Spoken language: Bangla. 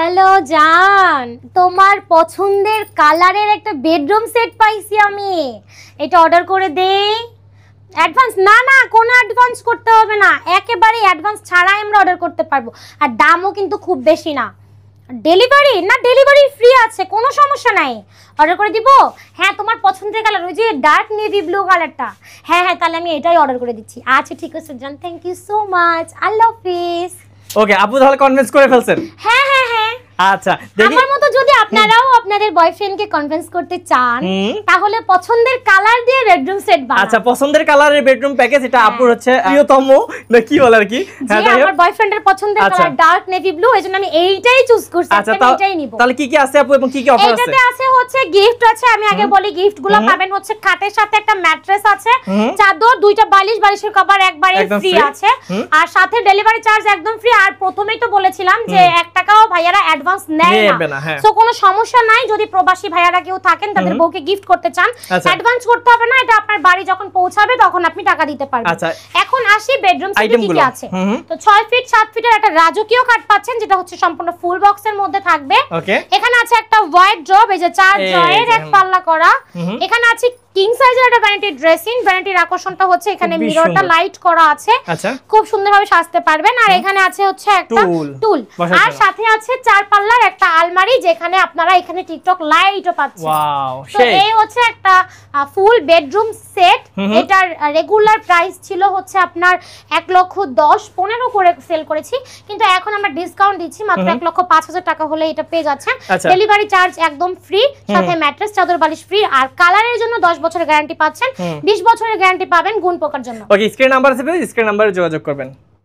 হ্যালো জান, তোমার পছন্দের কালারের একটা বেডরুম সেট পাইছি আমি। এটা অর্ডার করে দেই। অ্যাডভান্স না না, কোনো অ্যাডভান্স করতে হবে না, একেবারে অ্যাডভান্স ছাড়াই আমরা অর্ডার করতে পারবো। আর দামও কিন্তু খুব বেশি না। ডেলিভারি না, ডেলিভারি ফ্রি আছে, কোনো সমস্যা নাই। অর্ডার করে দিব। হ্যাঁ, তোমার পছন্দের কালার ওই যে ডার্ক নেভি ব্লু কালারটা। হ্যাঁ হ্যাঁ, তাহলে আমি এটাই অর্ডার করে দিচ্ছি। আচ্ছা ঠিক আছে জান, থ্যাংক ইউ সো মাচ, আল্লাহ হাফেজ। ওকে, আপু তাহলে কনভিন্স করে ফেলছেন? হ্যাঁ হ্যাঁ হ্যাঁ। আচ্ছা, দেখি আমার মতো যদি আপনারাও আপনাদের বয়ফ্রেন্ডকে কনভিন্স করতে চান তাহলে পছন্দের কালার দিয়ে বেডরুম সেট বানান। আচ্ছা, পছন্দের কালারের বেডরুম প্যাকেজ, এটা আপুর হচ্ছে প্রিয়তম না কি বলে আর কি। হ্যাঁ, আমার বয়ফ্রেন্ডের পছন্দের কালার ডার্ক নেভি ব্লু, এজন্য আমি এইটাই চুজ করছি। আচ্ছা, আমি এটাই নিব। তাহলে কি কি আছে আপু এবং কি কি অফার আছে? এটাতে আছে হচ্ছে গিফট আছে, আমি আগে বলি গিফটগুলো পাবেন হচ্ছে খাটের সাথে একটা ম্যাট্রেস আছে, চাদর, দুইটা বালিশ, বালিশের কভার একবারে ফ্রি আছে, আর সাথে ডেলিভারি চার্জ একদম ফ্রি। আর প্রথমেই তো বলেছিলাম যে 1 টাকাও ভাইয়ারা অ্যাডভান্স নেয় না, সো কোনো সমস্যা নাই। যদি প্রবাসী ভাইয়ারা কেউ থাকেন তাদের বউকে গিফট করতে চান, অ্যাডভান্স করতে হবে না, এটা আপনার বাড়ি যখন পৌঁছাবে তখন আপনি টাকা দিতে পারবেন। এখন আসি বেডরুম সেটে কি কি আছে। তো 6 ফিট 7 ফিটের একটা রাজকীয় খাট পাচ্ছেন, যেটা হচ্ছে সম্পূর্ণ ফুল বক্সের মধ্যে থাকবে। এখানে আছে একটা ওয়াইড ড্রপ, এই যে 4 ড্রয়ের এক পাল্লা করা। এখানে আছে কিং সাইজের একটা ভ্যানিটি ড্রেসিং। ভ্যানিটির আকর্ষণটা হচ্ছে এখানে মিররটা লাইট করা আছে, খুব সুন্দরভাবে সাজতে পারবেন। আর এখানে আছে হচ্ছে একটা টুল, আর সাথে আছে 4 পাল্লার একটা আলমারি, যেখানে আপনারা এখানে টিকটক লাইটও পাচ্ছেন। ওয়াও, তো এই হচ্ছে একটা ফুল বেডরুম সেট। এটার রেগুলার প্রাইস ছিল হচ্ছে আপনার 1,10,15 করে সেল করেছি, কিন্তু এখন আমরা ডিসকাউন্ট দিচ্ছি, মাত্র 1,05,000 টাকা হলে এটা পেয়ে যাচ্ছেন। ডেলিভারি চার্জ একদম ফ্রি, সাথে ম্যাট্রেস, চাদর, বালিশ ফ্রি। আর কালারের জন্য 10 বছরের গ্যারান্টি পাচ্ছেন, 20 বছরের গ্যারান্টি পাবেন গুণ পোকার জন্য। ওকে, স্ক্রিন নাম্বার আছে, স্ক্রিন নাম্বারে যোগাযোগ করবেন।